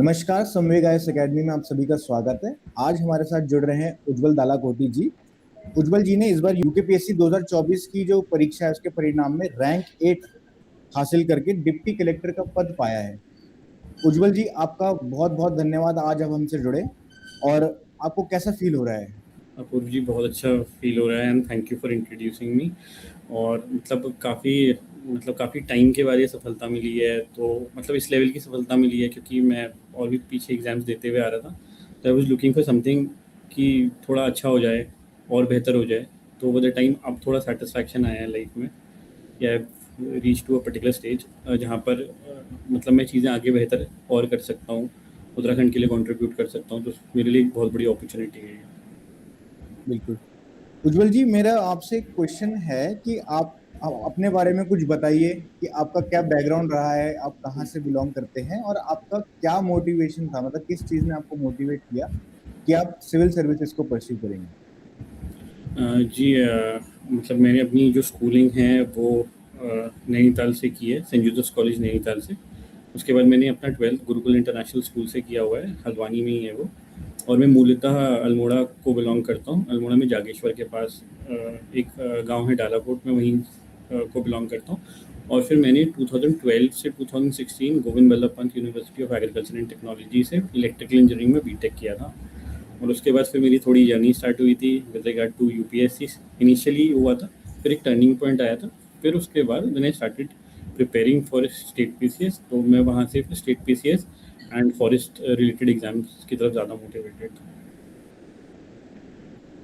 नमस्कार, समवेग IAS academy में आप सभी का स्वागत है। आज हमारे साथ जुड़ रहे हैं उज्जवल दालाकोटी जी। उज्जवल जी ने इस बार यूकेपीएससी 2024 की जो परीक्षा है उसके परिणाम में रैंक 8 हासिल करके डिप्टी कलेक्टर का पद पाया है। उज्जवल जी, आपका बहुत बहुत धन्यवाद आज आप हमसे जुड़े। और आपको कैसा फील हो रहा है? अपूर्व जी, बहुत अच्छा फील हो रहा है and thank you for introducing me. और काफ़ी टाइम के बाद ये सफलता मिली है, तो मतलब इस लेवल की सफलता मिली है क्योंकि मैं और भी पीछे एग्ज़ाम्स देते हुए आ रहा था। तो I was looking for something कि थोड़ा अच्छा हो जाए और बेहतर हो जाए। तो ओवर द टाइम अब थोड़ा सेटिस्फैक्शन आया है लाइफ में, या reach to a particular stage जहाँ पर मतलब मैं चीज़ें आगे बेहतर और कर सकता हूँ, उत्तराखंड के लिए कंट्रीब्यूट कर सकता हूँ। तो मेरे लिए एक बहुत बड़ी अपॉर्चुनिटी है ये। बिल्कुल। उज्जवल जी, मेरा आपसे एक क्वेश्चन है कि आप अपने बारे में कुछ बताइए कि आपका क्या बैकग्राउंड रहा है, आप कहाँ से बिलोंग करते हैं और आपका क्या मोटिवेशन था, मतलब किस चीज़ ने आपको मोटिवेट किया कि आप सिविल सर्विसेज को परस्यू करेंगे? जी, मतलब मैंने अपनी जो स्कूलिंग है वो नैनीताल से की है, सेंट जोसेफ कॉलेज नैनीताल से। उसके बाद मैंने अपना 12th गुरुकुल इंटरनेशनल स्कूल से किया हुआ है, हल्द्वानी में ही है वो। और मैं मूलतः अल्मोड़ा को बिलोंग करता हूँ। अल्मोड़ा में जागेश्वर के पास एक गांव है डालाकोट में, वहीं को बिलोंग करता हूँ। और फिर मैंने 2012 से 2016 Govind Ballabh Pant university of agriculture and technology से इलेक्ट्रिकल इंजीनियरिंग में बीटेक किया था। और उसके बाद फिर मेरी थोड़ी जर्नी स्टार्ट हुई थी with regard to UPSC. Initially हुआ था, फिर एक टर्निंग पॉइंट आया था। फिर उसके बाद मैंने started preparing for state PCS. तो मैं वहाँ से फिर state PCS and forest related exams की तरफ ज़्यादा मोटिवेटेड था।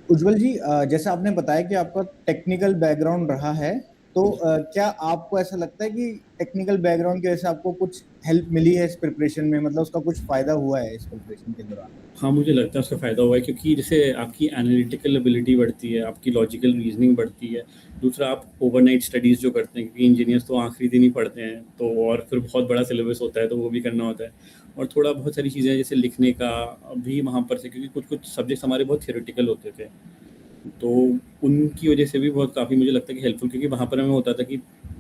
उज्जवल जी, जैसा आपने बताया कि आपका टेक्निकल बैकग्राउंड रहा है, तो क्या आपको ऐसा लगता है कि टेक्निकल बैकग्राउंड की वजह से आपको कुछ हेल्प मिली है इस प्रिपरेशन में, मतलब उसका कुछ फायदा हुआ है इस प्रिपरेशन के दौरान? हाँ, मुझे लगता है उसका फ़ायदा हुआ है क्योंकि जैसे आपकी एनालिटिकल एबिलिटी बढ़ती है, आपकी लॉजिकल रीजनिंग बढ़ती है। दूसरा, आप ओवरनाइट स्टडीज़ जो करते हैं, क्योंकि इंजीनियर्स तो आखिरी दिन ही पढ़ते हैं, तो और फिर बहुत बड़ा सिलेबस होता है तो वो भी करना होता है। और थोड़ा बहुत सारी चीज़ें जैसे लिखने का भी वहाँ पर से, क्योंकि कुछ कुछ सब्जेक्ट्स हमारे बहुत थियोरेटिकल होते थे, तो उनकी वजह से भी बहुत काफ़ी मुझे लगता है कि हेल्पफुल, क्योंकि वहाँ पर हमें होता था कि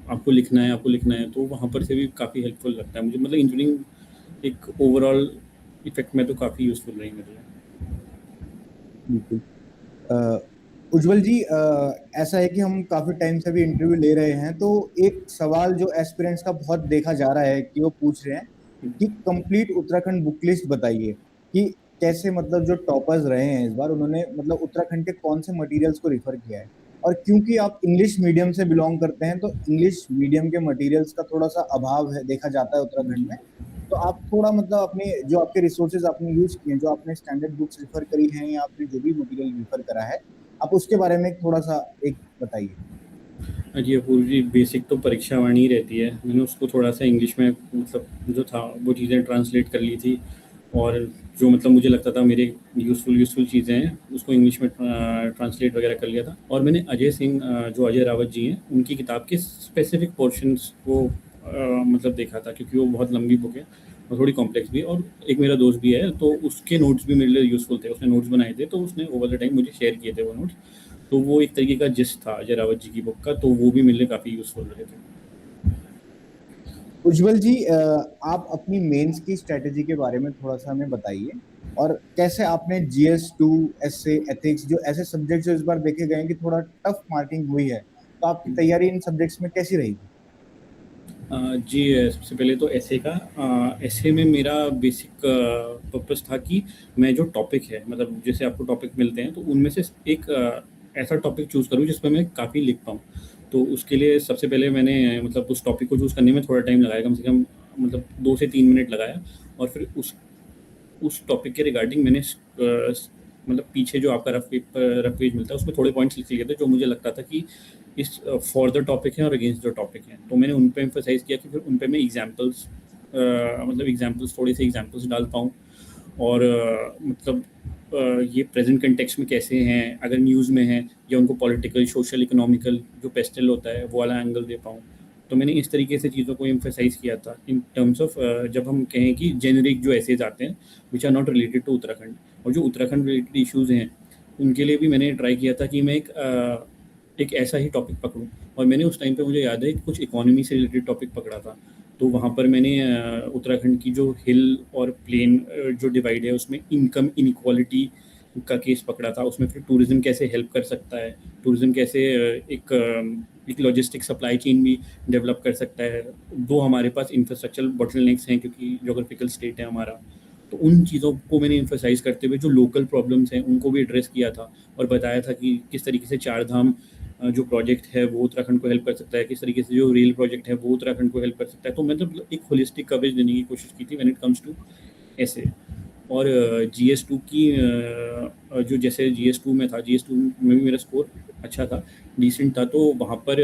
आपको लिखना है, आपको लिखना है, तो वहाँ पर से भी काफ़ी हेल्पफुल लगता है मुझे। मतलब इंजीनियरिंग एक ओवरऑल इफ़ेक्ट में तो काफ़ी यूज़फुल रही मेरे लिए। बिल्कुल। अ, उज्जवल जी, ऐसा है कि हम काफी टाइम से भी इंटरव्यू ले रहे हैं, तो एक सवाल जो एस्पिरेंट्स का बहुत देखा जा रहा है कि वो पूछ रहे हैं कि कंप्लीट उत्तराखंड बुक लिस्ट बताइए कि कैसे, मतलब जो टॉपर्स रहे हैं इस बार उन्होंने मतलब उत्तराखंड के कौन से मटेरियल्स को रिफर किया है। और क्योंकि आप इंग्लिश मीडियम से बिलोंग करते हैं, तो इंग्लिश मीडियम के मटेरियल्स का थोड़ा सा अभाव है, देखा जाता है उत्तराखंड जी। में। तो आप थोड़ा मतलब अपने जो आपके रिसोर्सेज आपने यूज किए हैं, जो आपने स्टैंडर्ड बुक्स रिफर करी हैं या आपने जो भी मटेरियल रिफर करा है, आप उसके बारे में थोड़ा सा एक बताइए। जी, अपूर्व जी, बेसिक तो परीक्षा वाणी रहती है। मैंने उसको थोड़ा-सा इंग्लिश में मतलब जो था वो चीज़ें ट्रांसलेट कर ली थी। और जो मतलब मुझे लगता था मेरे यूज़फुल चीज़ें हैं, उसको इंग्लिश में ट्रांसलेट वगैरह कर लिया था। और मैंने अजय सिंह, जो अजय रावत जी हैं, उनकी किताब के स्पेसिफ़िक पोर्शंस को मतलब देखा था, क्योंकि वो बहुत लंबी बुक है और थोड़ी कॉम्प्लेक्स भी है। और एक मेरा दोस्त भी है, तो उसके नोट्स भी मेरे लिए यूज़फुल थे। उसने नोट्स बनाए थे, तो उसने ओवर द टाइम मुझे शेयर किए थे वो नोट्स। तो वो एक तरीके का जिस्ट था अजय रावत जी की बुक का, तो वो भी मेरे लिए काफ़ी यूज़फुल रहे थे। उज्जवल जी, आप अपनी मेंस की स्ट्रेटेजी के बारे में थोड़ा सा हमें बताइए। और कैसे आपने जीएस टू, एसए, एथिक्स, जो ऐसे सब्जेक्ट जो इस बार देखे गए हैं कि थोड़ा टफ मार्किंग हुई है, तो आपकी तैयारी इन सब्जेक्ट्स में कैसी रही? जी, सबसे पहले तो ऐसे का ऐसे में मेरा बेसिक पर्पस था कि मैं जो टॉपिक है, मतलब जैसे आपको टॉपिक मिलते हैं, तो उनमें से एक ऐसा टॉपिक चूज़ करूँ जिसमें मैं काफ़ी लिख पाऊँ। तो उसके लिए सबसे पहले मैंने मतलब उस टॉपिक को चूज़ करने में थोड़ा टाइम लगाया, कम से कम मतलब 2 से 3 मिनट लगाया। और फिर उस टॉपिक के रिगार्डिंग मैंने मतलब पीछे जो आपका रफ पेज मिलता है, उसमें थोड़े पॉइंट्स लिख लिए थे जो मुझे लगता था कि इस फॉर द टॉपिक है और अगेंस्ट द टॉपिक है। तो मैंने उन पे एम्फोसाइज़ किया कि फिर उन पे मैं एग्जांपल्स मतलब एग्जांपल्स, थोड़े से एग्जांपल्स डाल पाऊँ। और मतलब ये प्रेजेंट कंटेक्स्ट में कैसे हैं, अगर न्यूज़ में हैं, या उनको पॉलिटिकल, सोशल, इकोनॉमिकल जो पेस्टल होता है वो वाला एंगल दे पाऊँ। तो मैंने इस तरीके से चीज़ों को एम्फेसाइज़ किया था इन टर्म्स ऑफ जब हम कहें कि जेनरिक जो एसेज आते हैं which are not related to Uttarakhand. और जो उत्तराखंड रिलेटेड इश्यूज़ हैं उनके लिए भी मैंने ट्राई किया था कि मैं एक ऐसा ही टॉपिक पकड़ूँ। और मैंने उस टाइम पे, मुझे याद है, कुछ इकोनॉमी से रिलेटेड टॉपिक पकड़ा था। तो वहाँ पर मैंने उत्तराखंड की जो हिल और प्लेन जो डिवाइड है उसमें इनकम इनइक्वालिटी का केस पकड़ा था। उसमें फिर टूरिज़्म कैसे हेल्प कर सकता है, टूरिज़्म कैसे एक लॉजिस्टिक सप्लाई चेन भी डेवलप कर सकता है। दो हमारे पास इंफ्रास्ट्रक्चरल बॉटलनेक्स हैं क्योंकि ज्योग्राफिकल स्टेट है हमारा, तो उन चीज़ों को मैंने एम्फसाइज़ करते हुए जो लोकल प्रॉब्लम्स हैं उनको भी एड्रेस किया था और बताया था कि किस तरीके से चार धाम जो प्रोजेक्ट है वो उत्तराखंड को हेल्प कर सकता है, किस तरीके से जो रेल प्रोजेक्ट है वो उत्तराखंड को हेल्प कर सकता है। तो मतलब एक होलिस्टिक कवरेज देने की कोशिश की थी व्हेन इट कम्स टू ऐसे। और GS2 की जो जैसे GS2 में था, GS2 में भी मेरा स्कोर अच्छा था, डिसेंट था। तो वहाँ पर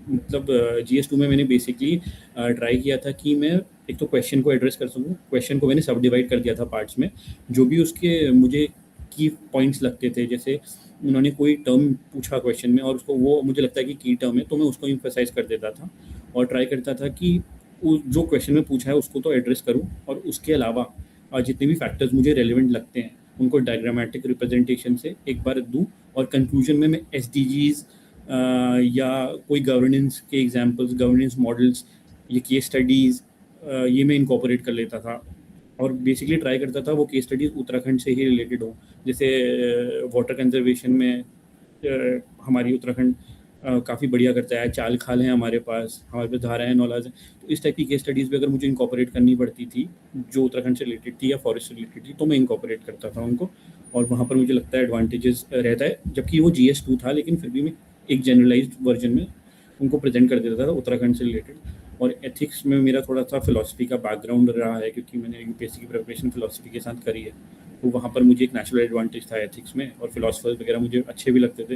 मतलब GS2 में मैंने बेसिकली ट्राई किया था कि मैं एक तो क्वेश्चन को एड्रेस कर सकूँ। क्वेश्चन को मैंने सब डिवाइड कर दिया था पार्ट्स में, जो भी उसके मुझे की पॉइंट्स लगते थे। जैसे उन्होंने कोई टर्म पूछा क्वेश्चन में और उसको वो मुझे लगता है कि की टर्म है, तो मैं उसको एम्फसाइज कर देता था और ट्राई करता था कि जो क्वेश्चन में पूछा है उसको तो एड्रेस करूँ, और उसके अलावा जितने भी फैक्टर्स मुझे रेलिवेंट लगते हैं उनको डायग्रामेटिक रिप्रेजेंटेशन से एक बार दूँ, और कंक्लूजन में मैं SDGs या कोई गवर्नेंस के एग्जांपल्स, गवर्नेंस मॉडल्स, ये केस स्टडीज़, ये मैं इनकॉर्पोरेट कर लेता था। और बेसिकली ट्राई करता था वो केस स्टडीज़ उत्तराखंड से ही रिलेटेड हो। जैसे वाटर कंजर्वेशन में हमारी उत्तराखंड काफ़ी बढ़िया करता है, चाल खाल हैं हमारे पास धारा है, नौलाज है। तो इस टाइप की केस स्टडीज़ भी अगर मुझे इनकॉर्पोरेट करनी पड़ती थी जो उत्तराखंड से रिलेटेड थी या फॉरेस्ट से रिलेटेड थी, तो मैं इनकॉर्पोरेट करता था उनको, और वहाँ पर मुझे लगता है एडवांटेजेस रहता है। जबकि वो GS2 था, लेकिन फिर भी मैं एक जनरलाइज्ड वर्जन में उनको प्रेजेंट कर देता था उत्तराखंड से रिलेटेड। और एथिक्स में मेरा थोड़ा सा फिलॉसफी का बैकग्राउंड रहा है क्योंकि मैंने यूपीएससी की प्रिपरेशन फिलॉसफी के साथ करी है, तो वहाँ पर मुझे एक नेचुरल एडवांटेज था एथिक्स में, और फिलोसफर्स वगैरह मुझे अच्छे भी लगते थे।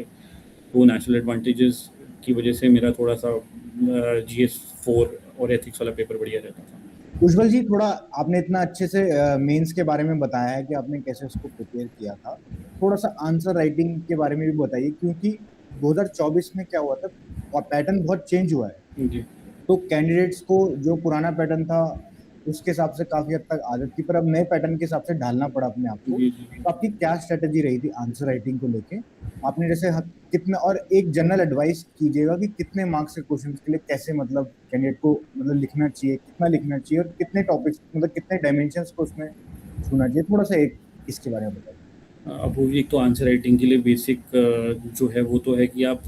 तो नेचुरल एडवांटेजेस की वजह से मेरा थोड़ा सा GS4 और एथिक्स वाला पेपर बढ़िया रहता था। उज्जवल जी, थोड़ा आपने इतना अच्छे से मेंस के बारे में बताया है कि आपने कैसे उसको प्रिपेयर किया था, थोड़ा सा आंसर राइटिंग के बारे में भी बताइए, क्योंकि 2024 में क्या हुआ था और पैटर्न बहुत चेंज हुआ है। जी तो कैंडिडेट्स को जो पुराना पैटर्न था उसके हिसाब से काफी हद तक आदत थी, पर अब नए पैटर्न के हिसाब से ढालना पड़ा अपने आप को। जी जी तो आपकी क्या स्ट्रेटेजी रही थी आंसर राइटिंग को लेके? आपने जैसे कितने, और एक जनरल एडवाइस कीजिएगा कि कितने मार्क्स के क्वेश्चन के लिए कैसे मतलब कैंडिडेट को मतलब लिखना चाहिए, कितना लिखना चाहिए, और कितने टॉपिक्स मतलब कितने डायमेंशंस को उसमें छूना चाहिए, थोड़ा सा एक इसके बारे में बताइए। अब वो एक तो आंसर राइटिंग के लिए बेसिक जो है वो तो है कि आप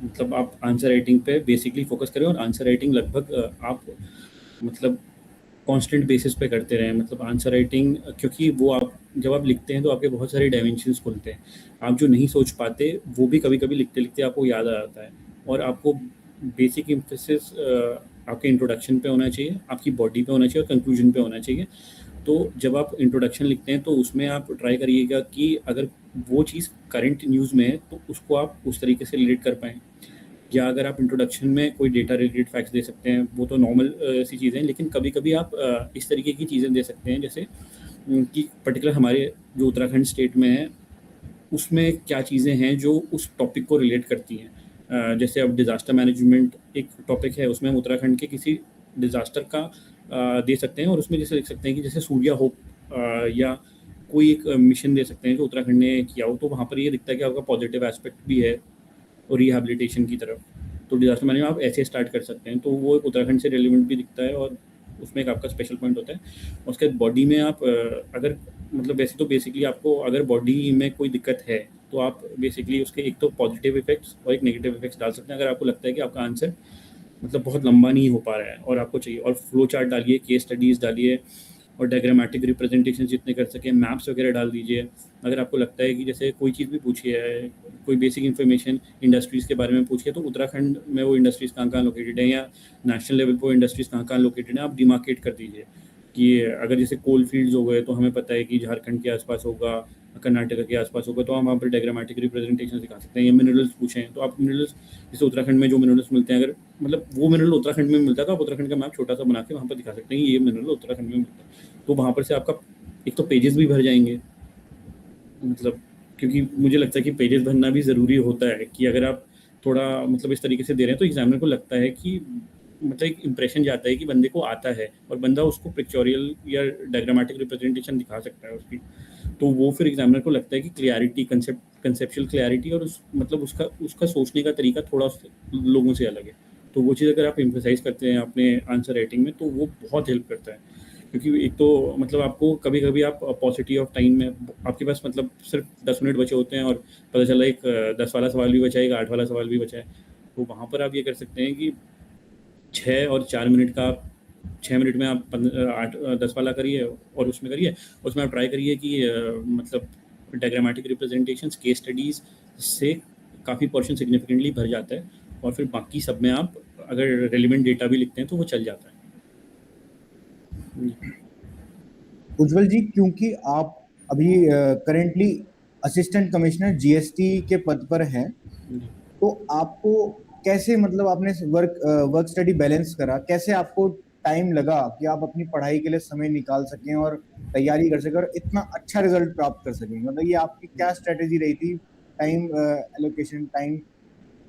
मतलब आप आंसर राइटिंग पे बेसिकली फोकस करें, और आंसर राइटिंग लगभग आप मतलब कांस्टेंट बेसिस पे करते रहें। मतलब आंसर राइटिंग, क्योंकि वो आप जब आप लिखते हैं तो आपके बहुत सारे डायमेंशंस खुलते हैं। आप जो नहीं सोच पाते वो भी कभी कभी लिखते लिखते आपको याद आ जाता है। और आपको बेसिक इम्फेसिस आपके इंट्रोडक्शन पे होना चाहिए, आपकी बॉडी पे होना चाहिए, और कंक्लूजन पे होना चाहिए। तो जब आप इंट्रोडक्शन लिखते हैं तो उसमें आप ट्राई करिएगा कि अगर वो चीज़ करंट न्यूज़ में है तो उसको आप उस तरीके से रिलेट कर पाएँ। या अगर आप इंट्रोडक्शन में कोई डेटा रिलेटेड फैक्ट्स दे सकते हैं, वो तो नॉर्मल सी चीज़ें हैं, लेकिन कभी-कभी आप इस तरीके की चीज़ें दे सकते हैं, जैसे कि पर्टिकुलर हमारे जो उत्तराखंड स्टेट में है, उसमें क्या चीज़ें हैं जो उस टॉपिक को रिलेट करती हैं। जैसे अब डिज़ास्टर मैनेजमेंट एक टॉपिक है, उसमें हम उत्तराखंड के किसी डिज़ास्टर का दे सकते हैं, और उसमें जैसे लिख सकते हैं कि जैसे सूर्या होप या कोई एक मिशन दे सकते हैं जो उत्तराखंड ने किया हो, तो वहाँ पर ये दिखता है कि आपका पॉजिटिव एस्पेक्ट भी है और रिहैबिलिटेशन की तरफ। तो डिज़ास्टर मैनेजमेंट आप ऐसे स्टार्ट कर सकते हैं, तो वो एक उत्तराखंड से रिलेवेंट भी दिखता है, और उसमें एक आपका स्पेशल पॉइंट होता है। उसके बाद बॉडी में आप अगर मतलब वैसे तो बेसिकली आपको अगर बॉडी में कोई दिक्कत है तो आप बेसिकली उसके एक तो पॉजिटिव इफेक्ट्स और एक नेगेटिव इफेक्ट्स डाल सकते हैं। अगर आपको लगता है कि आपका आंसर मतलब बहुत लंबा नहीं हो पा रहा है और आपको चाहिए, और फ्लो चार्ट डालिए, केस स्टडीज़ डालिए, और डायग्रामेटिक रिप्रेजेंटेशन जितने कर सकें, मैप्स वगैरह डाल दीजिए। अगर आपको लगता है कि जैसे कोई चीज़ भी पूछी है, कोई बेसिक इन्फॉर्मेशन इंडस्ट्रीज़ के बारे में पूछिए, तो उत्तराखंड में वो इंडस्ट्रीज़ कहाँ-कहाँ लोकेटेड है, या नेशनल लेवल पर वो इंडस्ट्रीज़ कहाँ-कहाँ लोकेटेड है, आप डिमार्केट कर दीजिए। कि अगर जैसे कोल फील्ड्स हो गए तो हमें पता है कि झारखंड के आसपास होगा, कर्नाटक के आसपास होगा, तो हम वहाँ पर डायग्रामेटिक रिप्रेजेंटेशन दिखा सकते हैं। या मिनरल्स पूछें तो आप मिनरल्स, जैसे उत्तराखंड में जो मिनरल्स मिलते हैं, अगर मतलब वो मिनरल उत्तराखंड में मिलता है तो आप उत्तराखंड का मैप छोटा सा बना के वहाँ पर दिखा सकते हैं कि ये मिनरल उत्तराखंड में मिलता है। तो वहाँ पर से आपका एक तो पेजेस भी भर जाएंगे, मतलब क्योंकि मुझे लगता है कि पेजेस भरना भी ज़रूरी होता है कि अगर आप थोड़ा मतलब इस तरीके से दे रहे हैं तो एग्जामिनर को लगता है कि मतलब एक इंप्रेशन जाता है कि बंदे को आता है, और बंदा उसको पिक्चोरियल या डायग्रामेटिक रिप्रेजेंटेशन दिखा सकता है उसकी। तो वो फिर एग्जामिनर को लगता है कि क्लियरिटी, कंसेप्चुअल क्लियरिटी, और उस मतलब उसका उसका सोचने का तरीका थोड़ा लोगों से अलग है। तो तो वो चीज़ अगर आप एम्फसाइज़ करते हैं अपने आंसर राइटिंग में, तो वो बहुत हेल्प करता है। क्योंकि एक तो मतलब आपको कभी-कभी आप पॉसिटी ऑफ टाइम में आपके पास मतलब सिर्फ 10 मिनट बचे होते हैं और पता चला एक 10 वाला सवाल भी बचा है, एक 8 वाला सवाल भी बचा है। तो वहाँ पर आप ये कर सकते हैं कि 6 और 4 मिनट का 6 मिनट में आप 10 वाला करिए और उसमें करिए। उसमें आप ट्राई करिए कि मतलब डायग्रामेटिक रिप्रेजेंटेशंस, केस स्टडीज़ से काफ़ी पोर्शन सिग्निफिकेंटली भर जाता है और फिर बाकी सब में आप अगर रेलेवेंट डेटा भी लिखते हैं तो वो चल जाता है। उज्जवल जी, क्योंकि आप अभी करेंटली असिस्टेंट कमिश्नर जीएसटी के पद पर हैं, तो आपको कैसे मतलब आपने वर्क स्टडी बैलेंस करा, कैसे आपको टाइम लगा कि आप अपनी पढ़ाई के लिए समय निकाल सकें और तैयारी कर सकें और इतना अच्छा रिजल्ट प्राप्त कर सकें? मतलब ये आपकी क्या स्ट्रेटेजी रही थी? टाइम एलोकेशन, टाइम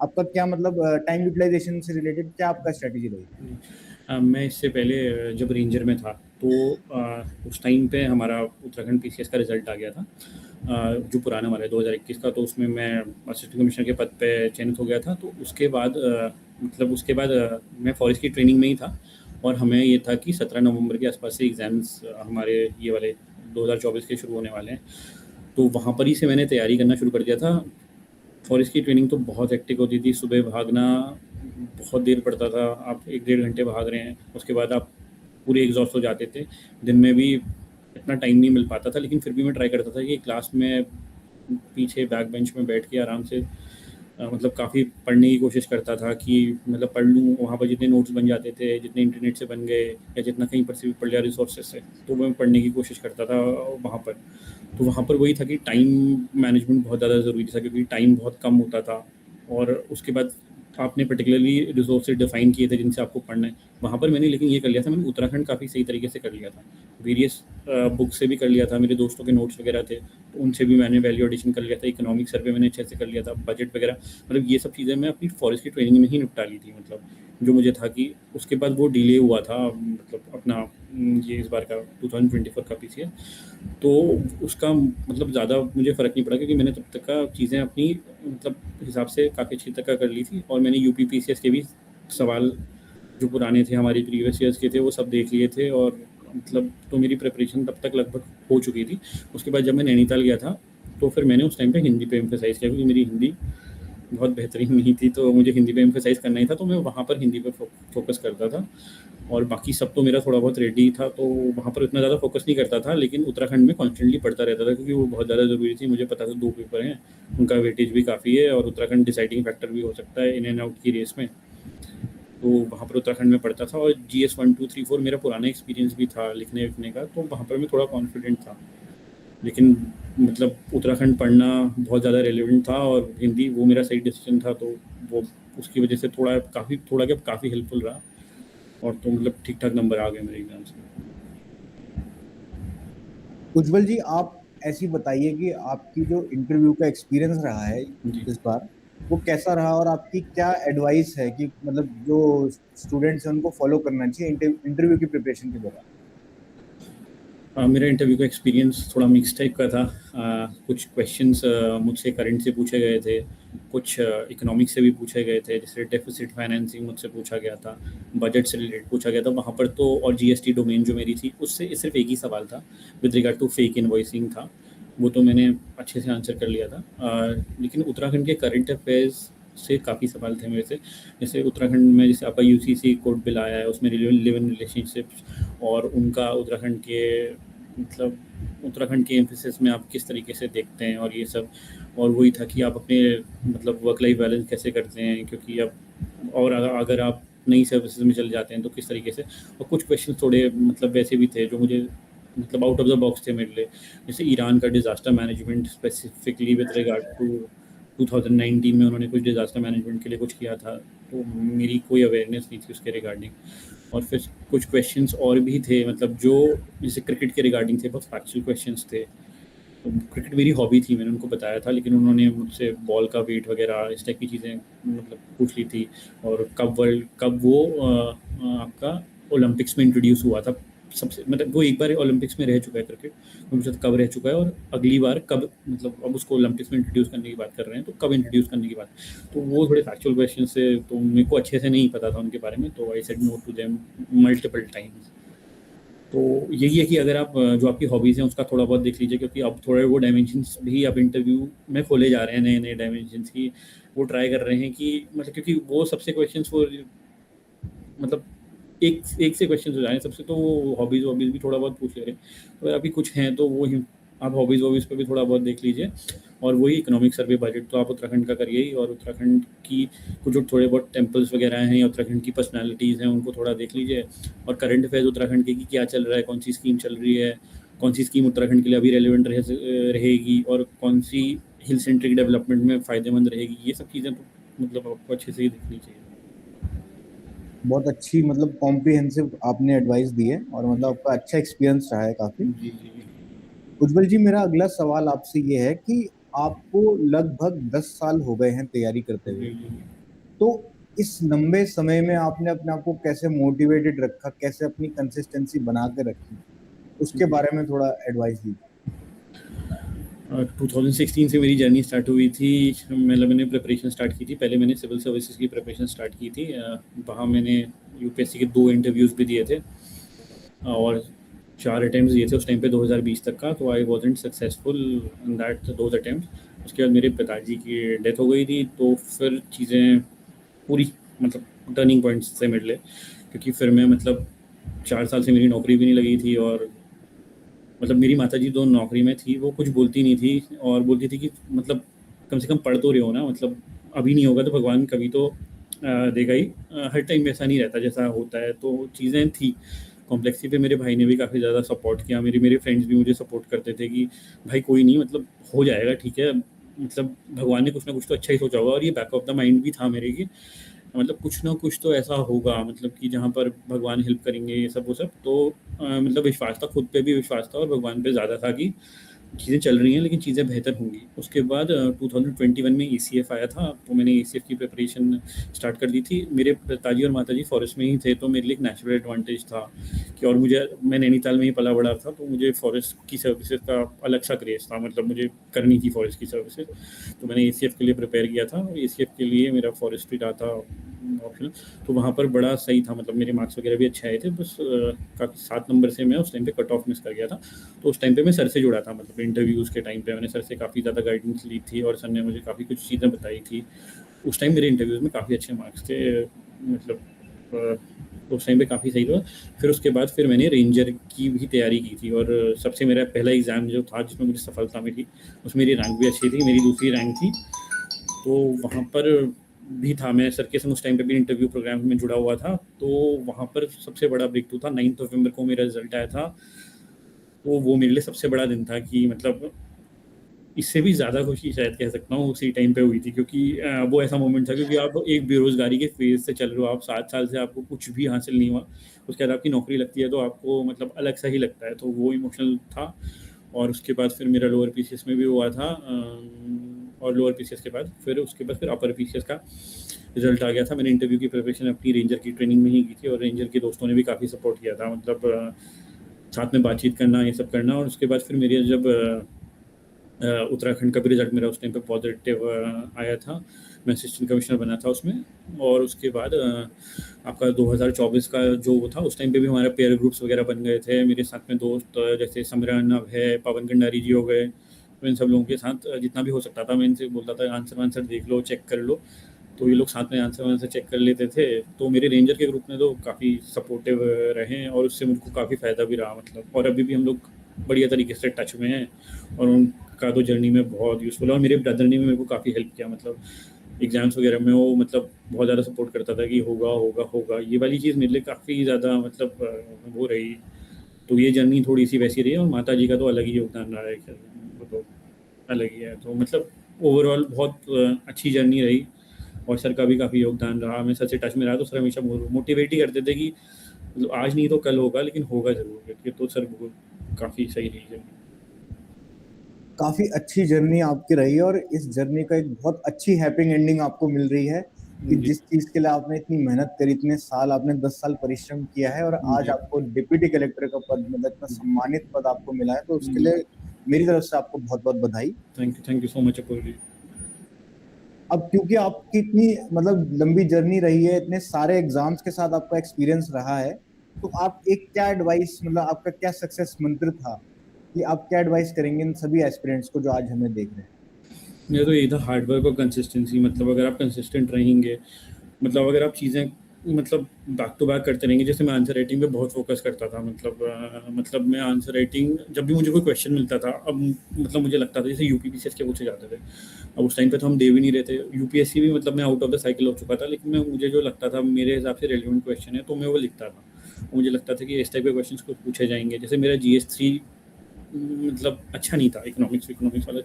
आपका क्या मतलब टाइम यूटिलाइजेशन से रिलेटेड क्या आपका स्ट्रेटेजी रही? मैं इससे पहले जब रेंजर में था तो उस टाइम पे हमारा उत्तराखंड पीसीएस का रिज़ल्ट आ गया था, जो पुराना वाला है 2021 का। तो उसमें मैं असिस्टेंट कमिश्नर के पद पे चयनित हो गया था। तो उसके बाद मतलब उसके बाद मैं फॉरेस्ट की ट्रेनिंग में ही था और हमें ये था कि 17 नवंबर के आसपास से एग्ज़ाम्स हमारे ये वाले 2024 के शुरू होने वाले हैं। तो वहाँ पर ही से मैंने तैयारी करना शुरू कर दिया था। फॉरेस्ट की ट्रेनिंग तो बहुत हेक्टिक होती थी, सुबह भागना बहुत देर पड़ता था, आप 1 डेढ़ घंटे भाग रहे हैं, उसके बाद आप पूरे एग्ज़ॉस्ट हो जाते थे। दिन में भी इतना टाइम नहीं मिल पाता था, लेकिन फिर भी मैं ट्राई करता था कि क्लास में पीछे बैक बेंच में बैठ के आराम से मतलब काफ़ी पढ़ने की कोशिश करता था कि मतलब पढ़ लूँ। वहाँ पर जितने नोट्स बन जाते थे, जितने इंटरनेट से बन गए या जितना कहीं पर से भी पढ़ लिया रिसोर्सेज से, तो मैं पढ़ने की कोशिश करता था वहाँ पर। तो वहाँ पर वही था कि टाइम मैनेजमेंट बहुत ज़्यादा ज़रूरी था, क्योंकि टाइम बहुत कम होता था और उसके बाद आपने पर्टिकुलरली रिसोर्सेज डिफाइन किए थे जिनसे आपको पढ़ना है। वहाँ पर मैंने लेकिन ये कर लिया था, मैंने उत्तराखंड काफ़ी सही तरीके से कर लिया था। वेरियस बुक से भी कर लिया था, मेरे दोस्तों के नोट्स वगैरह थे, तो उनसे भी मैंने वैल्यू एडिशन कर लिया था। इकोनॉमिक सर्वे मैंने अच्छे से कर लिया था, बजट वगैरह मतलब ये सब चीज़ें मैं अपनी फॉरेस्ट की ट्रेनिंग में ही निपटा ली थी। मतलब जो मुझे था कि उसके बाद वो डिले हुआ था मतलब अपना ये इस बार का 2024 का पीसीएस, तो उसका मतलब ज़्यादा मुझे फ़र्क नहीं पड़ा, क्योंकि मैंने तब तक का चीज़ें अपनी मतलब हिसाब से काफ़ी अच्छी तक का कर ली थी और मैंने यूपी पीसीएस के भी सवाल जो पुराने थे हमारी प्रीवियस ईयर्स के थे वो सब देख लिए थे और मतलब तो मेरी प्रिपरेशन तब तक लगभग हो चुकी थी। उसके बाद जब मैं नैनीताल गया था तो फिर मैंने उस टाइम पे हिंदी पे एम्फेसाइज़ किया, क्योंकि मेरी हिंदी बहुत बेहतरीन नहीं थी, तो मुझे हिंदी पे एम्फेसाइज़ करना ही था, तो मैं वहाँ पर हिंदी पे फोकस करता था। और बाकी सब तो मेरा थोड़ा बहुत रेडी था, तो वहाँ पर इतना ज़्यादा फोकस नहीं करता था, लेकिन उत्तराखंड में कॉन्स्टेंटली पढ़ता रहता था, क्योंकि वो बहुत ज़्यादा ज़रूरी थी। मुझे पता था 2 पेपर हैं, उनका वेटेज भी काफ़ी है और उत्तराखंड डिसाइडिंग फैक्टर भी हो सकता है इन एंड आउट की रेस में। तो वहाँ पर उत्तराखंड में पढ़ता था और जीएस 1, 2, 3, 4 मेरा पुराना एक्सपीरियंस भी था लिखने-विखने का, तो वहाँ पर मैं थोड़ा कॉन्फिडेंट था। लेकिन मतलब उत्तराखंड पढ़ना बहुत ज़्यादा रेलेवेंट था और हिंदी वो मेरा सही डिसीजन था, तो वो उसकी वजह से थोड़ा क्या काफ़ी हेल्पफुल रहा और तो मतलब ठीक-ठाक नंबर आ गए मेरे एग्ज़ाम्स में। उज्जवल जी, आप ऐसी बताइए कि आपकी जो इंटरव्यू का एक्सपीरियंस रहा है जी। इस बार, वो कैसा रहा और आपकी क्या एडवाइस है कि मतलब जो स्टूडेंट्स हैं उनको फॉलो करना चाहिए इंटरव्यू की प्रिपरेशन के दौरान? मेरा इंटरव्यू का एक्सपीरियंस थोड़ा मिक्स टाइप का था। कुछ क्वेश्चंस मुझसे करंट से पूछे गए थे, कुछ इकोनॉमिक्स से भी पूछे गए थे, जैसे डेफिसिट फाइनेंसिंग मुझसे पूछा गया था, बजट से रिलेटेड पूछा गया था वहाँ पर तो, और जीएसटी डोमेन जो मेरी थी उससे सिर्फ एक ही सवाल था with regard to fake invoicing था, वो तो मैंने अच्छे से आंसर कर लिया था। लेकिन उत्तराखंड के करंट अफेयर्स से काफ़ी सवाल थे मेरे से। जैसे उत्तराखंड में जैसे आपका यूसीसी कोड बिल आया है, उसमें लिव इन रिलेशनशिप्स और उनका उत्तराखंड के मतलब उत्तराखंड के एम्फेसिस में आप किस तरीके से देखते हैं और ये सब। और वही था कि आप अपने मतलब वर्क लाइफ बैलेंस कैसे करते हैं, क्योंकि अब और अगर आप नई सर्विसेज में चले जाते हैं तो किस तरीके से। और कुछ क्वेश्चन थोड़े मतलब वैसे भी थे जो मुझे मतलब आउट ऑफ द बॉक्स थे मेरे लिए, जैसे ईरान का disaster management specifically with regard to 2019 में उन्होंने कुछ डिज़ास्टर मैनेजमेंट के लिए कुछ किया था, तो मेरी कोई अवेयरनेस नहीं थी उसके रिगार्डिंग। और फिर कुछ क्वेश्चंस और भी थे मतलब जो जैसे क्रिकेट के रिगार्डिंग थे, बहुत फैक्चुअल क्वेश्चंस थे। तो क्रिकेट मेरी हॉबी थी, मैंने उनको बताया था, लेकिन उन्होंने मुझसे बॉल का वेट वगैरह इस टाइप की चीज़ें मतलब पूछ ली थी। और कब वो आपका ओलंपिक्स में इंट्रोड्यूस हुआ था सबसे मतलब वो एक बार ओलंपिक्स में रह चुका है क्रिकेट, वो मुझे कब रह चुका है और अगली बार कब, मतलब अब उसको ओलंपिक्स में इंट्रोड्यूस करने की बात कर रहे हैं, तो कब इंट्रोड्यूस करने की बात। तो वो थोड़े फैक्चुअल क्वेश्चन से तो मेरे को अच्छे से नहीं पता था उनके बारे में, तो I said no to them multiple times. तो यही है कि अगर आप जो आपकी हॉबीज़ हैं उसका थोड़ा बहुत देख लीजिए, क्योंकि अब थोड़े वो डायमेंशंस भी अब इंटरव्यू में खोले जा रहे हैं, नए नए डायमेंशंस की वो ट्राई कर रहे हैं कि मतलब, क्योंकि वो सबसे क्वेश्चंस वो मतलब एक एक से क्वेश्चन हो जाए सबसे, तो वो हॉबीज़ वॉबीज़ भी थोड़ा बहुत पूछ ले रहे हैं। तो अभी कुछ हैं तो वो ही आप हॉबीज़ वॉबीज़ पे भी थोड़ा बहुत देख लीजिए। और वही इकोनॉमिक सर्वे बजट तो आप उत्तराखंड का करिए ही, और उत्तराखंड की कुछ जो थोड़े बहुत टेम्पल्स वगैरह हैं या उत्तराखंड की पर्सनैलिटीज़ हैं उनको थोड़ा देख लीजिए। और करंट अफेयर्स उत्तराखंड के कि क्या चल रहा है, कौन सी स्कीम चल रही है, कौन सी स्कीम उत्तराखंड के लिए अभी रेलिवेंट रहेगी, और कौन सी हिल सेंट्रिक डेवलपमेंट में फ़ायदेमंद रहेगी, ये सब चीज़ें तो मतलब आपको अच्छे से ही देखनी चाहिए। बहुत अच्छी मतलब कॉम्प्रिहेंसिव आपने एडवाइस दी है, और मतलब जी आपका अच्छा एक्सपीरियंस रहा है काफी। जी जी उज्जवल जी, मेरा अगला सवाल आपसे ये है कि आपको लगभग 10 साल हो गए हैं तैयारी करते हुए, जी जी। तो इस लंबे समय में आपने अपने आप को कैसे मोटिवेटेड रखा, कैसे अपनी कंसिस्टेंसी बना के रखी, उसके जी। बारे में थोड़ा एडवाइस दीजिए। 2016 से मेरी जर्नी स्टार्ट हुई थी। मतलब मैंने प्रिपरेशन स्टार्ट की थी, पहले मैंने सिविल सर्विसेज की प्रिपरेशन स्टार्ट की थी। वहाँ मैंने यूपीएससी के 2 इंटरव्यूज़ भी दिए थे, और 4 अटेम्प्ट्स दिए थे उस टाइम पे 2020 तक का, तो I wasn't successful in that those attempts. उसके बाद मेरे पिताजी की डेथ हो गई थी, तो फिर चीज़ें पूरी मतलब टर्निंग पॉइंट्स से मिले, क्योंकि फिर मैं मतलब 4 साल से मेरी नौकरी भी नहीं लगी थी, और मतलब मेरी माताजी तो नौकरी में थी, वो कुछ बोलती नहीं थी और बोलती थी कि मतलब कम से कम पढ़ तो रहे हो ना, मतलब अभी नहीं होगा तो भगवान कभी तो देगा ही। हर टाइम वैसा नहीं रहता जैसा होता है, तो चीज़ें थी कॉम्प्लेक्सिटी पे। मेरे भाई ने भी काफ़ी ज़्यादा सपोर्ट किया, मेरे फ्रेंड्स भी मुझे सपोर्ट करते थे कि भाई कोई नहीं, मतलब हो जाएगा, ठीक है, मतलब भगवान ने कुछ ना कुछ तो अच्छा ही सोचा होगा। और ये बैक ऑफ द माइंड भी था मेरे कि मतलब कुछ ना कुछ तो ऐसा होगा, मतलब कि जहाँ पर भगवान हेल्प करेंगे, ये सब वो सब। तो मतलब विश्वास था, खुद पे भी विश्वास था और भगवान पे ज़्यादा था कि चीज़ें चल रही हैं लेकिन चीज़ें बेहतर होंगी। उसके बाद 2021 में ईसीएफ आया था, तो मैंने ईसीएफ की प्रिपरेशन स्टार्ट कर दी थी। मेरे पिताजी और माताजी फॉरेस्ट में ही थे, तो मेरे लिए एक नेचुरल एडवांटेज था कि, और मुझे, मैं नैनीताल में ही पला बड़ा था, तो मुझे फॉरेस्ट की सर्विसेज का अलग सा क्रेज़ था, मतलब मुझे करनी थी फॉरेस्ट की सर्विसेज। तो मैंने एसीएफ के लिए प्रिपेयर किया था, और एसीएफ के लिए मेरा फॉरेस्ट्री रहा था ऑप्शन। तो वहाँ पर बड़ा सही था, मतलब मेरे मार्क्स वगैरह भी अच्छे आए थे, बस काफ़ी 7 नंबर से मैं उस टाइम पे कट ऑफ मिस कर गया था। तो उस टाइम पे मैं सर से जुड़ा था, मतलब इंटरव्यूज़ के टाइम पे मैंने सर से काफ़ी ज़्यादा गाइडेंस ली थी, और सर ने मुझे काफ़ी कुछ चीज़ें बताई थी। उस टाइम मेरे इंटरव्यूज़ में काफ़ी अच्छे मार्क्स थे, मतलब तो उस टाइम पे काफ़ी सही था। फिर उसके बाद फिर मैंने रेंजर की भी तैयारी की थी, और सबसे मेरा पहला एग्ज़ाम जो था जिसमें मुझे सफलता मिली, उसमें मेरी रैंक भी अच्छी थी, मेरी दूसरी रैंक थी। तो वहाँ पर भी था, मैं सर के संग उस टाइम पे भी इंटरव्यू प्रोग्राम में जुड़ा हुआ था। तो वहाँ पर सबसे बड़ा ब्रेक थ्रू था, 9 नवंबर को मेरा रिजल्ट आया था। तो वो मेरे लिए सबसे बड़ा दिन था कि मतलब इससे भी ज़्यादा खुशी शायद कह सकता हूँ उसी टाइम पे हुई थी, क्योंकि वो ऐसा मोमेंट था, क्योंकि आप एक बेरोज़गारी के फेज़ से चल रहे हो, आप 7 साल से आपको कुछ भी हासिल नहीं हुआ, उसके बाद आपकी नौकरी लगती है तो आपको मतलब अलग सा ही लगता है, तो वो इमोशनल था। और उसके बाद फिर मेरा लोअर पीसीएस में भी हुआ था, और लोअर पीसीएस के बाद फिर अपर पीसीएस का रिजल्ट आ गया था। मैंने इंटरव्यू की प्रिपरेशन अपनी रेंजर की ट्रेनिंग में ही की थी, और रेंजर के दोस्तों ने भी काफ़ी सपोर्ट किया था, मतलब साथ में बातचीत करना, ये सब करना। और उसके बाद फिर मेरे जब उत्तराखंड का भी रिजल्ट मेरा उस टाइम पे पॉजिटिव आया था, मैं असिस्टेंट कमिश्नर बना था उसमें। और उसके बाद आपका 2024 का जो वो था, उस टाइम पे भी हमारा पेयर ग्रुप्स वगैरह बन गए थे, मेरे साथ में दोस्त जैसे सिमरन, अभय, पवन भंडारी जी हो गए। तो इन सब लोगों के साथ जितना भी हो सकता था मैं इनसे बोलता था आंसर वांसर देख लो, चेक कर लो। तो ये लोग साथ में आंसर वांसर चेक कर लेते थे। तो मेरे रेंजर के ग्रुप में तो काफ़ी सपोर्टिव रहे हैं, और उससे मुझको काफ़ी फ़ायदा भी रहा, मतलब। और अभी भी हम लोग बढ़िया तरीके से टच में हैं, और उनका तो जर्नी में बहुत यूज़फुल है। और मेरे ब्रदर ने भी मेरे को काफ़ी हेल्प किया, मतलब एग्ज़ाम्स वगैरह में वो मतलब बहुत ज़्यादा सपोर्ट करता था कि होगा होगा होगा। ये वाली चीज़ मेरे लिए काफ़ी ज़्यादा मतलब वो रही। तो ये जर्नी थोड़ी-सी वैसी रही है, और माताजी का तो अलग ही योगदान रहा है, खैर वो तो अलग ही है। तो मतलब ओवरऑल बहुत अच्छी जर्नी रही, और सर का भी काफ़ी योगदान रहा। मैं सर से टच में रहा तो सर हमेशा मोटिवेट ही करते थे कि मतलब आज नहीं तो कल होगा, लेकिन होगा ज़रूर करके। तो सर वो काफ़ी सही रही जर्नी। काफी अच्छी जर्नी आपकी रही है, और इस जर्नी का एक बहुत अच्छी हैप्पी एंडिंग आपको मिल रही है। कि जी, जिस चीज के लिए आपने इतनी मेहनत करी, इतने साल आपने 10 साल परिश्रम किया है और आज जी, आपको डिप्टी कलेक्टर का पद, मतलब इतना सम्मानित पद आपको मिला है, तो उसके जी। लिए मेरी तरफ से आपको बहुत बहुत बधाई। Thank you so much Apoorva जी। अब क्योंकि आपकी इतनी मतलब लंबी जर्नी रही है, इतने सारे एग्जाम्स के साथ आपका एक्सपीरियंस रहा है, तो आप एक क्या एडवाइस, मतलब आपका क्या सक्सेस मंत्र था कि आप क्या एडवाइस करेंगे इन सभी एस्पिरेंट्स को जो आज हमें देख रहे हैं? मेरा तो यही था, हार्ड वर्क और कंसिस्टेंसी। मतलब अगर आप कंसिस्टेंट रहेंगे, मतलब अगर आप चीज़ें मतलब बैक टू बैक करते रहेंगे। जैसे मैं आंसर राइटिंग पे बहुत फोकस करता था, मतलब मैं आंसर राइटिंग जब भी मुझे कोई क्वेश्चन मिलता था, अब मतलब मुझे लगता था जैसे यूपीपीसीएस के पूछे जाते थे, अब उस टाइम पे तो हम दे भी नहीं रहे थे यूपीएससी भी, मतलब मैं आउट ऑफ द साइकिल हो चुका था, लेकिन मैं मुझे जो लगता था मेरे हिसाब से रेलिवेंट क्वेश्चन है तो मैं वो लिखता था। मुझे लगता था कि इस टाइप के क्वेश्चन कुछ पूछे जाएंगे। जैसे मेरा GS3 मतलब अच्छा नहीं था, इकोनॉमिक्स इकोनॉमिक्स वाला,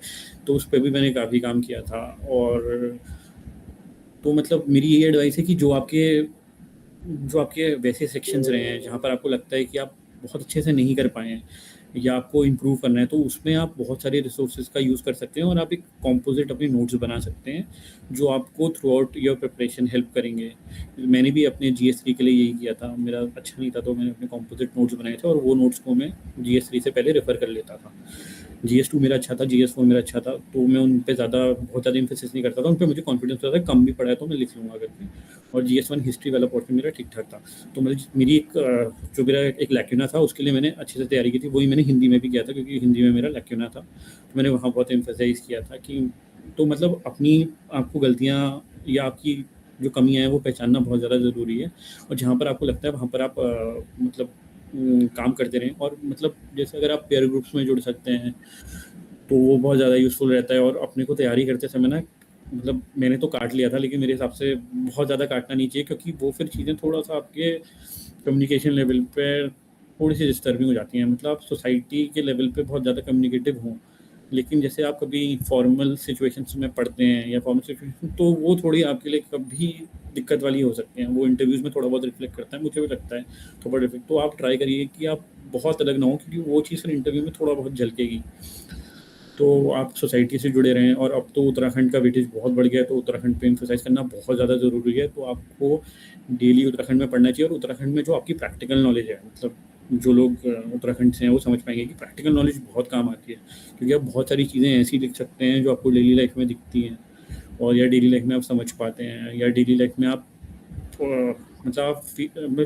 तो उस पर भी मैंने काफ़ी काम किया था। और तो मतलब मेरी यही एडवाइस है कि जो आपके वैसे सेक्शंस रहे हैं जहाँ पर आपको लगता है कि आप बहुत अच्छे से नहीं कर पाए हैं या आपको इम्प्रूव करना है, तो उसमें आप बहुत सारे रिसोर्सेज का यूज़ कर सकते हैं और आप एक कॉम्पोजिट अपनी नोट्स बना सकते हैं जो आपको through out your preparation help करेंगे। मैंने भी अपने GS3 के लिए यही किया था। मेरा अच्छा नहीं था तो मैंने अपने कॉम्पोजिट नोट्स बनाए थे और वो नोट्स को मैं GS3 से पहले रेफ़र कर लेता था। GS2 मेरा अच्छा था, GS4 मेरा अच्छा था, तो मैं उन पे बहुत ज़्यादा इम्फेसिस नहीं करता था। उन पे मुझे कॉन्फिडेंस होता था, कम भी पढ़ा है तो मैं लिख लूँगा करके। और GS1 हिस्ट्री वाला पोर्शन मेरा ठीक-ठाक था। तो मेरी जो मेरा एक लैक्यूना था उसके लिए मैंने अच्छे से तैयारी की थी। वही मैंने हिंदी में भी किया था क्योंकि हिंदी में मेरा लैक्यूना था। तो मैंने वहाँ बहुत एम्फसाइज़ किया था कि तो मतलब आपको गलतियाँ या आपकी जो कमियाँ हैं वो पहचानना बहुत ज़्यादा ज़रूरी है। और जहाँ पर आपको लगता है वहाँ पर आप मतलब काम करते रहें। और मतलब जैसे अगर आप पीयर ग्रुप्स में जुड़ सकते हैं तो वो बहुत ज़्यादा यूज़फुल रहता है। और अपने को तैयारी करते समय ना, मतलब मैंने तो काट लिया था लेकिन मेरे हिसाब से बहुत ज़्यादा काटना नहीं चाहिए, क्योंकि वो फिर चीज़ें थोड़ा-सा आपके कम्युनिकेशन लेवल पे थोड़ी-सी डिस्टर्बिंग हो जाती हैं। मतलब आप सोसाइटी के लेवल पे बहुत ज़्यादा कम्युनिकेटिव हों, लेकिन जैसे आप कभी फॉर्मल सिचुएशंस में पढ़ते हैं या फॉर्मल सिचुएशन, तो वो थोड़ी आपके लिए कभी दिक्कत वाली हो सकती हैं। वो इंटरव्यूज़ में थोड़ा बहुत रिफ्लेक्ट करता है, मुझे भी लगता है थोड़ा रिफ्लेक्ट। तो आप ट्राई करिए कि आप बहुत अलग ना हो, क्योंकि वो चीज़ फिर इंटरव्यू में थोड़ा बहुत झलकेगी। तो आप सोसाइटी से जुड़े रहें। और अब तो उत्तराखंड का वेटेज बहुत बढ़ गया है, तो उत्तराखंड पे एम्फसाइज़ करना बहुत ज़्यादा ज़रूरी है। तो आपको डेली उत्तराखंड में पढ़ना चाहिए। और उत्तराखंड में जो आपकी प्रैक्टिकल नॉलेज है, मतलब जो लोग उत्तराखंड से हैं वो समझ पाएंगे कि प्रैक्टिकल नॉलेज बहुत काम आती है, क्योंकि आप बहुत सारी चीज़ें ऐसी लिख सकते हैं जो आपको डेली लाइफ में दिखती हैं, और या डेली लाइफ में आप समझ पाते हैं, या डेली लाइफ में आप मतलब आप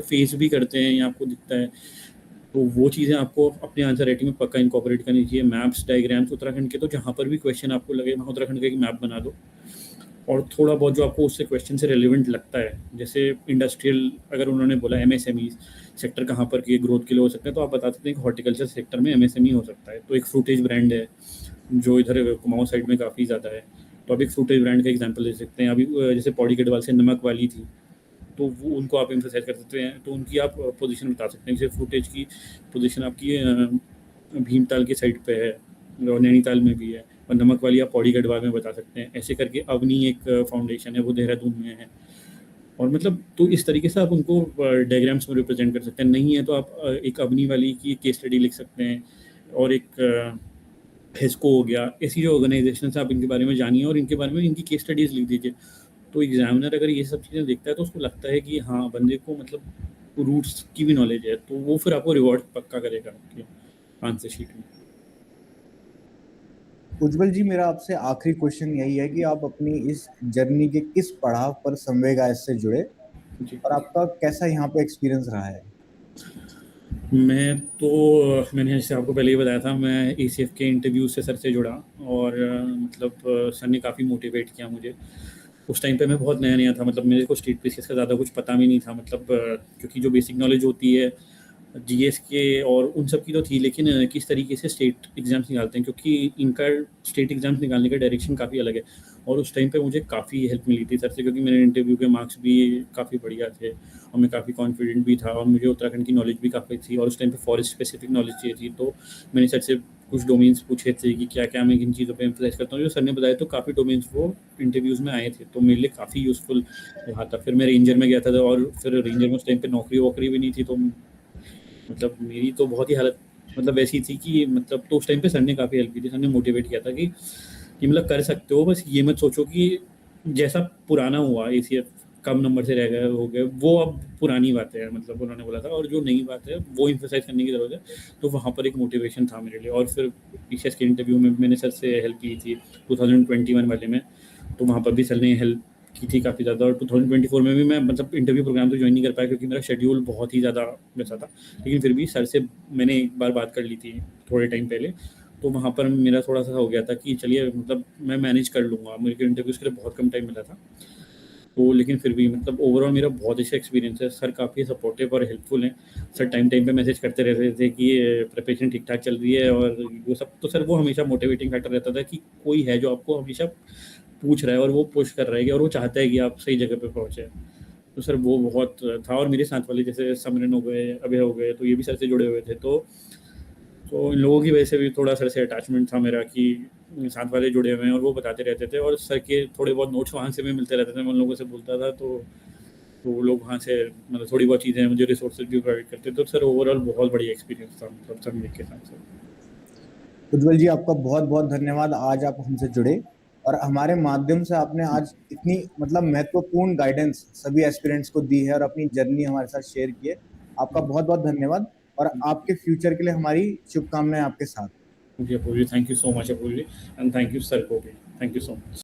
फेस भी करते हैं या आपको दिखता है। तो वो चीज़ें आपको अपने आंसर राइटिंग में पक्का इनकॉर्पोरेट करनी चाहिए। मैप्स, डायग्राम्स उत्तराखंड के, तो जहाँ पर भी क्वेश्चन आपको लगे वहाँ उत्तराखंड का एक मैप बना दो। और थोड़ा बहुत जो आपको उससे क्वेश्चन से रिलेवेंट लगता है, जैसे इंडस्ट्रियल अगर उन्होंने बोला MSME सेक्टर कहाँ पर के ग्रोथ के लिए हो सकते हैं, तो आप बता सकते हैं कि हॉर्टिकल्चर सेक्टर में MSME हो सकता है। तो एक फ्रूटेज ब्रांड है जो इधर कुमाऊं साइड में काफ़ी ज़्यादा है, तो आप एक फ्रूटेज ब्रांड का एग्जाम्पल ले सकते हैं। अभी जैसे पौड़ी गढ़वाल से नमक वाली थी, तो वो उनको आप एम्फसाइज कर सकते हैं, तो उनकी आप पोजीशन बता सकते हैं। जैसे फुटेज की पोजीशन आपकी भीमताल के साइड पे है और नैनीताल में भी है, और नमक वाली आप पौड़ी गढ़वाल में बता सकते हैं। ऐसे करके अवनी एक फाउंडेशन है, वो देहरादून में है। और मतलब तो इस तरीके से आप उनको डायग्राम्स में रिप्रेजेंट कर सकते हैं। नहीं है तो आप एक अवनी वाली की केस स्टडी लिख सकते हैं। और एक हेस्को हो गया, ऐसी जो ऑर्गेनाइजेशन है आप इनके बारे में जानिए और इनके बारे में इनकी केस स्टडीज़ लिख दीजिए। तो एग्जामिनर अगर ये सब चीज़ें देखता है तो उसको लगता है कि हाँ, बंदे को मतलब रूट्स की भी नॉलेज है, तो वो फिर आपको रिवॉर्ड पक्का करेगा आपके आंसर शीट में। उज्जवल जी, मेरा आपसे आखिरी क्वेश्चन यही है कि आप अपनी इस जर्नी के किस पड़ाव पर संवेग से जुड़े जी। और आपका कैसा यहाँ पे एक्सपीरियंस रहा है? मैंने जैसे आपको पहले ही बताया था, मैं ACF के इंटरव्यू से सर से जुड़ा। और सर ने काफ़ी मोटिवेट किया मुझे। उस टाइम पे मैं बहुत नया नया था, मतलब मेरे को स्टेट पीसीएस का ज़्यादा कुछ पता भी नहीं था, मतलब क्योंकि जो बेसिक नॉलेज होती है जीएस के और उन सब की तो थी, लेकिन किस तरीके से स्टेट एग्जाम्स निकालते हैं, क्योंकि इनका स्टेट एग्जाम्स निकालने का डायरेक्शन काफ़ी अलग है। और उस टाइम पे मुझे काफ़ी हेल्प मिली थी सर से, क्योंकि मेरे इंटरव्यू के मार्क्स भी काफ़ी बढ़िया थे और मैं काफ़ी कॉन्फिडेंट भी था, और मुझे उत्तराखंड की नॉलेज भी काफ़ी थी। और उस टाइम पे फॉरेस्ट स्पेसिफिक नॉलेज चाहिए थी, तो मैंने सर से कुछ डोमेन्स पूछे थे कि क्या क्या मैं किन चीज़ों पे एम्फसाइज करता हूँ। जो सर ने बताया तो काफ़ी डोमेन्स वो इंटरव्यूज़ में आए थे, तो मेरे लिए काफ़ी यूज़फुल रहा था। फिर मैं रेंजर में गया था, और फिर रेंजर में उस टाइम पे नौकरी वोकरी भी नहीं थी, तो मतलब मेरी तो बहुत ही हालत मतलब वैसी थी कि मतलब, तो उस टाइम पे सर ने काफ़ी हेल्प की थी। सर ने मोटिवेट किया था कि मतलब कर सकते हो, बस ये मत सोचो कि जैसा पुराना हुआ ACF कम नंबर से रह गए हो गए, वो अब पुरानी बातें हैं, मतलब उन्होंने बोला था। और जो नई बात है वो एम्फसाइज़ करने की ज़रूरत है। तो वहाँ पर एक मोटिवेशन था मेरे लिए। और फिर पीसीएस के इंटरव्यू में मैंने सर से हेल्प की थी 2021 वाले में, तो वहाँ पर भी सर ने हेल्प की थी काफ़ी ज़्यादा। और 2024 में भी मैं मतलब इंटरव्यू प्रोग्राम तो ज्वाइन नहीं कर पाया क्योंकि मेरा शेड्यूल बहुत ही ज़्यादा वैसा था। लेकिन फिर भी सर से मैंने एक बार बात कर ली थी थोड़े टाइम पहले, तो वहाँ पर मेरा थोड़ा-सा हो गया था कि चलिए मतलब मैं मैनेज कर लूँगा। मेरे इंटरव्यूज़ के लिए बहुत कम टाइम मिला था। तो लेकिन फिर भी मतलब ओवरऑल मेरा बहुत अच्छा एक्सपीरियंस है। सर काफ़ी सपोर्टिव और हेल्पफुल हैं। सर टाइम-टाइम पे मैसेज करते रहते थे कि प्रिपरेशन ठीक-ठाक चल रही है और वो सब। तो सर वो हमेशा मोटिवेटिंग फैक्टर रहता था कि कोई है जो आपको हमेशा पूछ रहा है और वो पुश कर रहा है कि और वो चाहता है कि आप सही जगह पे पहुँचे। तो सर वो बहुत था। और मेरे साथ वाले जैसे समरन हो गए, अभय हो गए, तो ये भी सर से जुड़े हुए थे। तो इन लोगों की वजह से भी थोड़ा सर से अटैचमेंट था मेरा कि साथ वाले जुड़े हुए हैं और वो बताते रहते थे। और सर के थोड़े बहुत नोट्स वहाँ से भी मिलते रहते थे, मैं उन लोगों से बोलता था। तो वो लोग वहाँ से मतलब थोड़ी बहुत चीज़ें मुझे रिसोर्सेज भी प्रोवाइड करते थे। तो सर ओवरऑल बहुत बढ़िया एक्सपीरियंस था मतलब सब मिल के साथ से। उज्जवल जी, आपका बहुत बहुत धन्यवाद, आज आप हमसे जुड़े और हमारे माध्यम से आपने आज इतनी मतलब महत्वपूर्ण गाइडेंस सभी एस्पिरेंट्स को दी है और अपनी जर्नी हमारे साथ शेयर की है। आपका बहुत बहुत धन्यवाद और आपके फ्यूचर के लिए हमारी शुभकामनाएं आपके साथ। जी Apoorva ji, thank you so much Apoorva ji, and thank you sir को भी, थैंक यू सो मच।